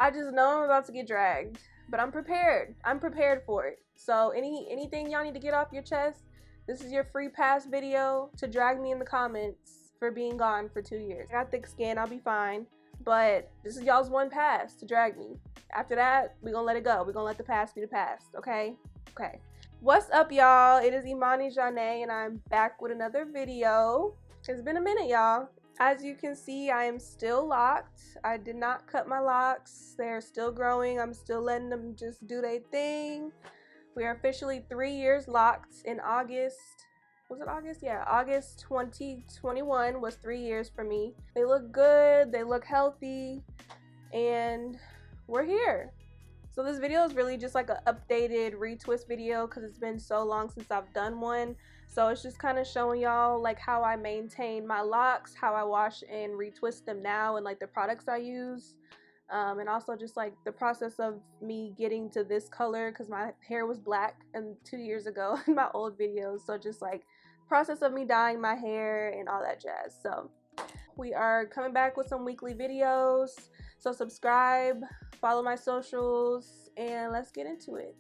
I just know I'm about to get dragged, but I'm prepared. I'm prepared for it. So anything y'all need to get off your chest, this is your free pass video to drag me in the comments for being gone for 2 years. I got thick skin, I'll be fine. But this is y'all's one pass to drag me. After that, we're gonna let it go. We're gonna let the past be the past, okay? Okay. What's up, y'all? It is Imani Janae, and I'm back with another video. It's been a minute, y'all. As you can see, I am still locked. I did not cut my locks. They're still growing. I'm still letting them just do their thing. We are officially 3 years locked in August. Was it August? Yeah, August 2021 was 3 years for me. They look good, they look healthy, and we're here. So this video is really just like an updated retwist video because it's been so long since I've done one. So it's just kind of showing y'all like how I maintain my locks, how I wash and retwist them now, and like the products I use. And also just like the process of me getting to this color because my hair was black 2 years ago in my old videos. So just like process of me dyeing my hair and all that jazz. So we are coming back with some weekly videos. So subscribe, follow my socials, and let's get into it.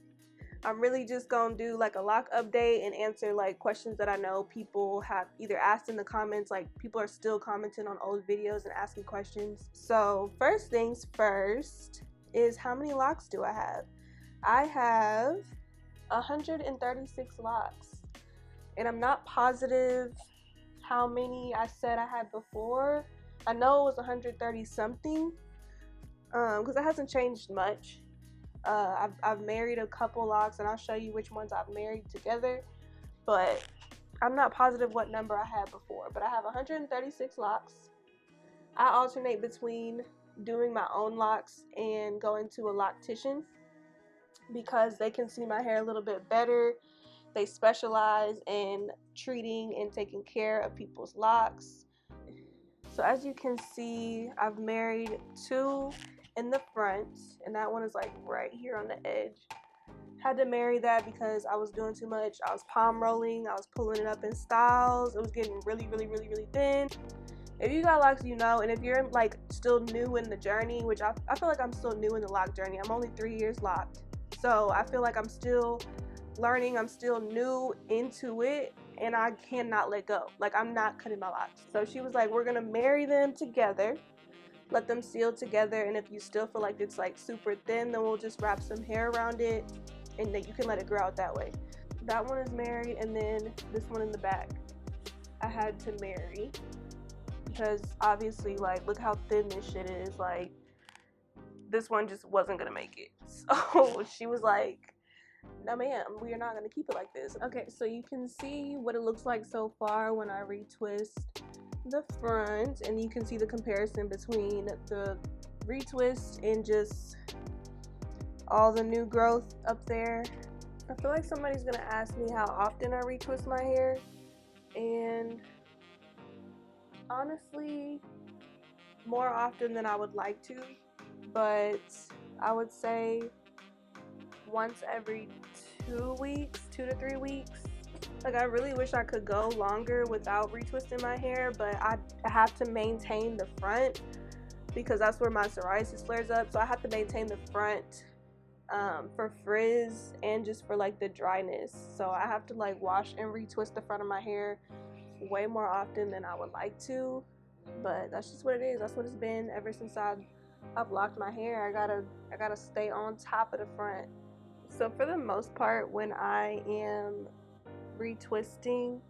I'm really just gonna do like a lock update and answer like questions that I know people have either asked in the comments. Like people are still commenting on old videos and asking questions. So first things first is how many locks do I have? I have 136 locks, and I'm not positive how many I said I had before. I know it was 130 something because it hasn't changed much. I've married a couple locks, and I'll show you which ones I've married together, but I'm not positive what number I had before. But I have 136 locks. I alternate between doing my own locks and going to a loctician because they can see my hair a little bit better. They specialize in treating and taking care of people's locks. So as you can see, I've married 2 in the front, and that one is like right here on the edge. Had to marry that because I was doing too much. I was palm rolling, I was pulling it up in styles. It was getting really thin. If you got locks, you know. And if you're like still new in the journey, which I feel like I'm still new in the lock journey. I'm only 3 years locked, so I feel like I'm still learning. I'm still new into it, and I cannot let go. Like, I'm not cutting my locks. So she was like, we're gonna marry them together, let them seal together, and if you still feel like it's like super thin, then we'll just wrap some hair around it, and then you can let it grow out that way. That one is married, and then this one in the back I had to marry because obviously, like, look how thin this shit is. Like, this one just wasn't gonna make it. So she was like, no ma'am, we are not going to keep it like this. Okay, so you can see what it looks like so far when I retwist the front, and you can see the comparison between the retwist and just all the new growth up there. I feel like somebody's going to ask me how often I retwist my hair, and honestly, more often than I would like to, but I would say once every 2 weeks, 2 to 3 weeks. Like, I really wish I could go longer without retwisting my hair, but I have to maintain the front because that's where my psoriasis flares up. So I have to maintain the front for frizz and just for like the dryness. So I have to like wash and retwist the front of my hair way more often than I would like to, but that's just what it is. That's what it's been ever since I've locked my hair. I gotta stay on top of the front. So for the most part, when I am retwisting,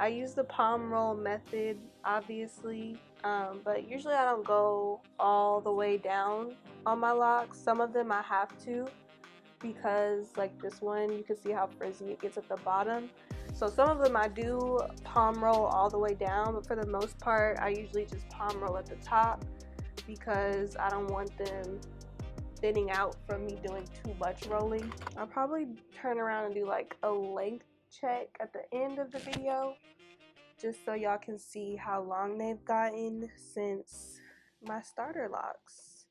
I use the palm roll method, obviously, but usually I don't go all the way down on my locks. Some of them I have to because, like this one, you can see how frizzy it gets at the bottom. So some of them I do palm roll all the way down, but for the most part, I usually just palm roll at the top because I don't want them thinning out from me doing too much rolling. I'll probably turn around and do like a length check at the end of the video just so y'all can see how long they've gotten since my starter locks,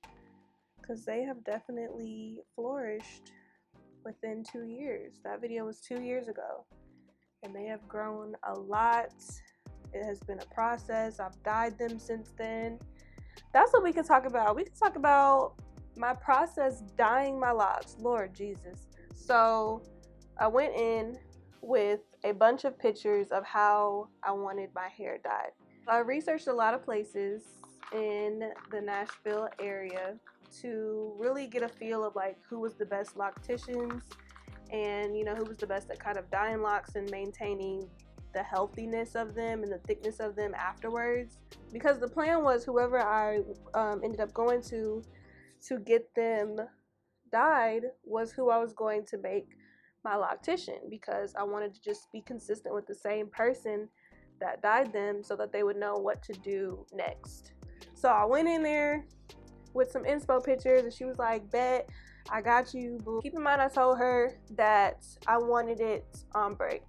because they have definitely flourished within 2 years. That video was 2 years ago, and they have grown a lot. It has been a process. I've dyed them since then. That's what we could talk about. We could talk about my process dyeing my locks, Lord Jesus. So I went in with a bunch of pictures of how I wanted my hair dyed. I researched a lot of places in the Nashville area to really get a feel of like who was the best locticians and, you know, who was the best at kind of dyeing locks and maintaining the healthiness of them and the thickness of them afterwards. Because the plan was whoever I ended up going to get them dyed was who I was going to make my loctician, because I wanted to just be consistent with the same person that dyed them so that they would know what to do next. So I went in there with some inspo pictures and she was like, bet, I got you, boo. Keep in mind I told her that I wanted it ombre.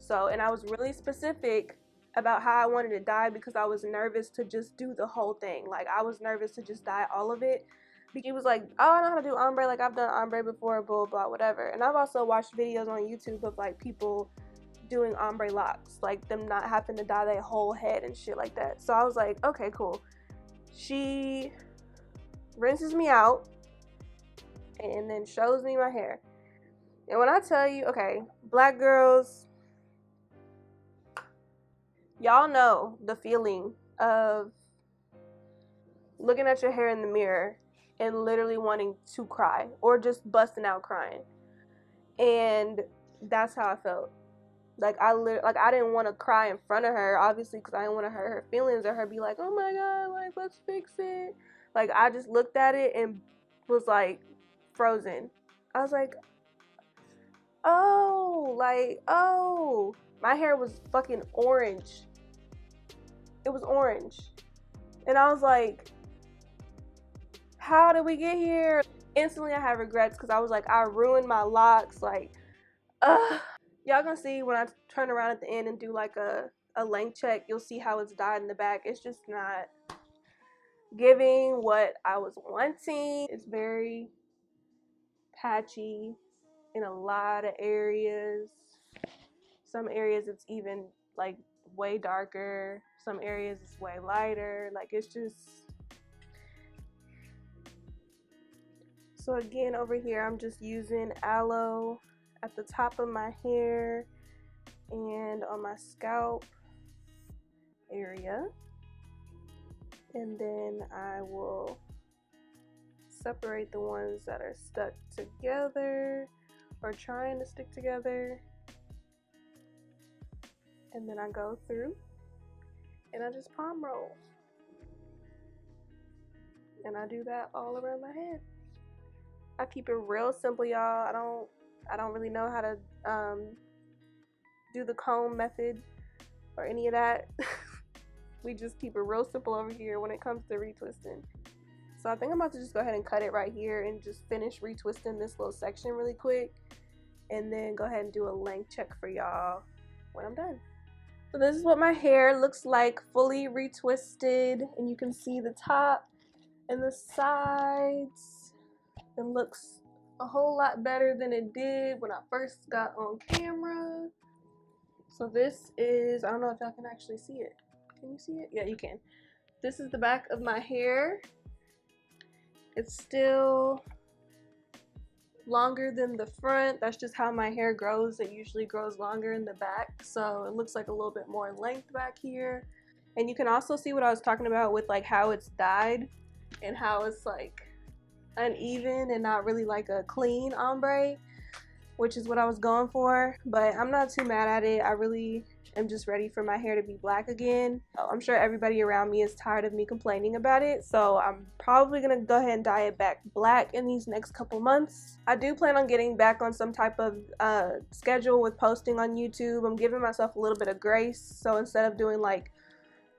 So, and I was really specific about how I wanted it dyed because I was nervous to just do the whole thing. Like, I was nervous to just dye all of it. He was like, oh, I know how to do ombre, like I've done ombre before, blah, blah, whatever. And I've also watched videos on YouTube of like people doing ombre locks, like them not having to dye their whole head and shit like that. So I was like, okay, cool. She rinses me out and then shows me my hair. And when I tell you, okay, black girls, y'all know the feeling of looking at your hair in the mirror and literally wanting to cry or just busting out crying. And that's how I felt. Like I didn't want to cry in front of her, obviously, because I didn't want to hurt her feelings or her be like, oh my god, like let's fix it. Like I just looked at it and was like frozen. I was like, oh, like, oh, my hair was fucking orange. It was orange. And I was like, how did we get here? Instantly I had regrets because I was like, I ruined my locks. Like, y'all gonna see when I turn around at the end and do like a length check, you'll see how it's dyed in the back. It's just not giving what I was wanting. It's very patchy in a lot of areas. Some areas it's even like way darker. Some areas it's way lighter. Like it's just... So again, over here, I'm just using aloe at the top of my hair and on my scalp area. And then I will separate the ones that are stuck together or trying to stick together. And then I go through and I just palm roll. And I do that all around my head. I keep it real simple, y'all. I don't really know how to do the comb method or any of that. We just keep it real simple over here when it comes to retwisting. So I think I'm about to just go ahead and cut it right here and just finish retwisting this little section really quick, and then go ahead and do a length check for y'all when I'm done. So this is what my hair looks like fully retwisted, and you can see the top and the sides. It looks a whole lot better than it did when I first got on camera. So this is, I don't know if y'all can actually see it. Can you see it? Yeah, you can. This is the back of my hair. It's still longer than the front. That's just how my hair grows. It usually grows longer in the back. So it looks like a little bit more length back here. And you can also see what I was talking about with like how it's dyed and how it's like uneven and not really like a clean ombre, which is what I was going for. But I'm not too mad at it. I really am just ready for my hair to be black again. I'm sure everybody around me is tired of me complaining about it, so I'm probably gonna go ahead and dye it back black in these next couple months. I do plan on getting back on some type of schedule with posting on YouTube. I'm giving myself a little bit of grace, so instead of doing like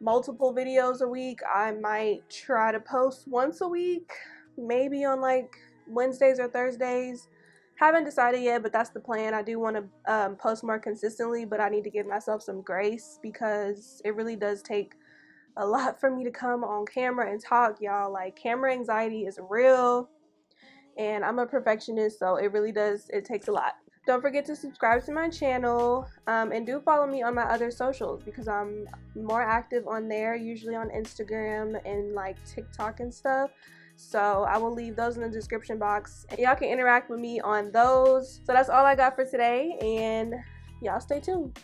multiple videos a week, I might try to post once a week, maybe on like Wednesdays or Thursdays. Haven't decided yet, but that's the plan. I do want to post more consistently, but I need to give myself some grace because it really does take a lot for me to come on camera and talk, y'all. Like, camera anxiety is real, and I'm a perfectionist, so it really does, it takes a lot. Don't forget to subscribe to my channel, and do follow me on my other socials because I'm more active on there, usually on Instagram and like TikTok and stuff. So I will leave those in the description box, and y'all can interact with me on those. So that's all I got for today, and y'all stay tuned.